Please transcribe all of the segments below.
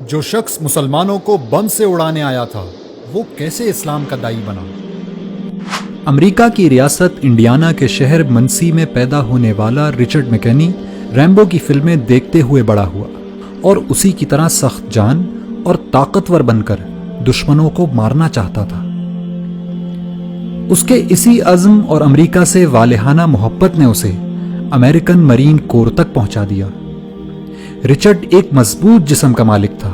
جو شخص مسلمانوں کو بم سے اڑانے آیا تھا وہ کیسے اسلام کا داعی بنا؟ امریکہ کی ریاست انڈیانا کے شہر منسی میں پیدا ہونے والا رچرڈ میکنی ریمبو کی فلمیں دیکھتے ہوئے بڑا ہوا اور اسی کی طرح سخت جان اور طاقتور بن کر دشمنوں کو مارنا چاہتا تھا۔ اس کے اسی عزم اور امریکہ سے والہانہ محبت نے اسے امریکن مرین کور تک پہنچا دیا۔ رچرڈ ایک مضبوط جسم کا مالک تھا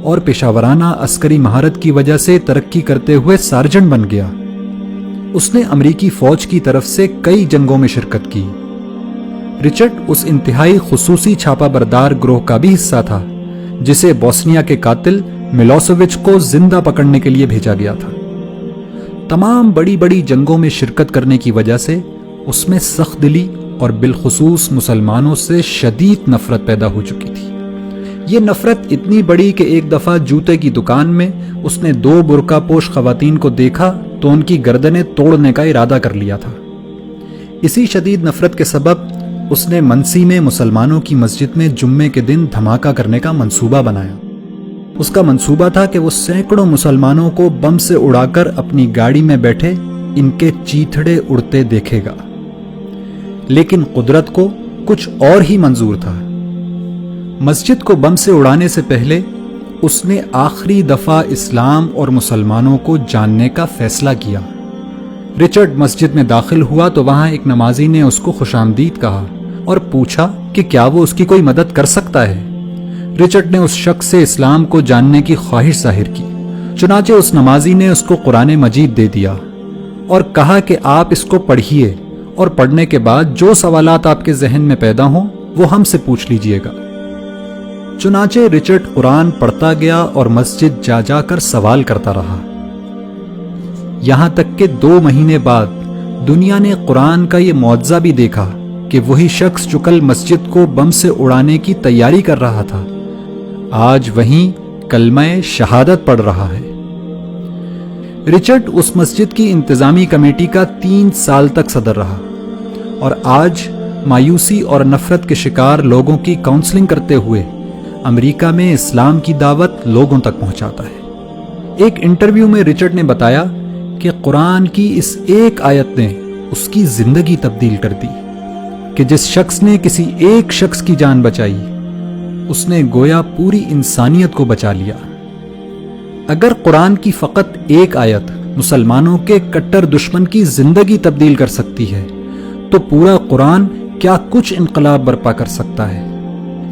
اور پیشہ ورانہ عسکری مہارت کی وجہ سے ترقی کرتے ہوئے سارجنٹ بن گیا۔ اس نے امریکی فوج کی طرف سے کئی جنگوں میں شرکت کی۔ رچرڈ اس انتہائی خصوصی چھاپا بردار گروہ کا بھی حصہ تھا جسے بوسنیا کے قاتل ملوسیوچ کو زندہ پکڑنے کے لیے بھیجا گیا تھا۔ تمام بڑی بڑی جنگوں میں شرکت کرنے کی وجہ سے اس میں سخت دلی اور بالخصوص مسلمانوں سے شدید نفرت پیدا ہو چکی تھی۔ یہ نفرت اتنی بڑی کہ ایک دفعہ جوتے کی دکان میں اس نے 2 برقع پوش خواتین کو دیکھا تو ان کی گردنیں توڑنے کا ارادہ کر لیا تھا۔ اسی شدید نفرت کے سبب اس نے منسی میں مسلمانوں کی مسجد میں جمعے کے دن دھماکہ کرنے کا منصوبہ بنایا۔ اس کا منصوبہ تھا کہ وہ سینکڑوں مسلمانوں کو بم سے اڑا کر اپنی گاڑی میں بیٹھے ان کے چیتھڑے اڑتے دیکھے گا، لیکن قدرت کو کچھ اور ہی منظور تھا۔ مسجد کو بم سے اڑانے سے پہلے اس نے آخری دفعہ اسلام اور مسلمانوں کو جاننے کا فیصلہ کیا۔ رچرڈ مسجد میں داخل ہوا تو وہاں ایک نمازی نے اس کو خوش آمدید کہا اور پوچھا کہ کیا وہ اس کی کوئی مدد کر سکتا ہے۔ رچرڈ نے اس شخص سے اسلام کو جاننے کی خواہش ظاہر کی، چنانچہ اس نمازی نے اس کو قرآن مجید دے دیا اور کہا کہ آپ اس کو پڑھیے اور پڑھنے کے بعد جو سوالات آپ کے ذہن میں پیدا ہوں وہ ہم سے پوچھ لیجئے گا۔ چنانچہ رچرڈ قرآن پڑھتا گیا اور مسجد جا جا کر سوال کرتا رہا، یہاں تک کہ 2 مہینے بعد دنیا نے قرآن کا یہ معجزہ بھی دیکھا کہ وہی شخص جو کل مسجد کو بم سے اڑانے کی تیاری کر رہا تھا آج وہیں کلمہ شہادت پڑھ رہا ہے۔ رچرڈ اس مسجد کی انتظامی کمیٹی کا 3 سال تک صدر رہا اور آج مایوسی اور نفرت کے شکار لوگوں کی کاؤنسلنگ کرتے ہوئے امریکہ میں اسلام کی دعوت لوگوں تک پہنچاتا ہے۔ ایک انٹرویو میں رچرڈ نے بتایا کہ قرآن کی اس ایک آیت نے اس کی زندگی تبدیل کر دی کہ جس شخص نے کسی ایک شخص کی جان بچائی اس نے گویا پوری انسانیت کو بچا لیا۔ اگر قرآن کی فقط ایک آیت مسلمانوں کے کٹر دشمن کی زندگی تبدیل کر سکتی ہے تو پورا قرآن کیا کچھ انقلاب برپا کر سکتا ہے۔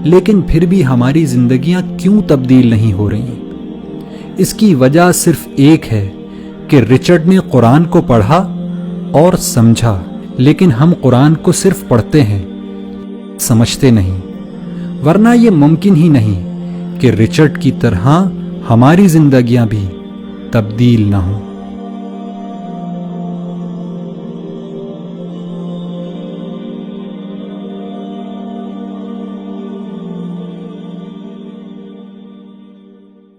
لیکن پھر بھی ہماری زندگیاں کیوں تبدیل نہیں ہو رہی؟ اس کی وجہ صرف ایک ہے کہ رچرڈ نے قرآن کو پڑھا اور سمجھا، لیکن ہم قرآن کو صرف پڑھتے ہیں، سمجھتے نہیں، ورنہ یہ ممکن ہی نہیں کہ رچرڈ کی طرح ہماری زندگیاں بھی تبدیل نہ ہوں۔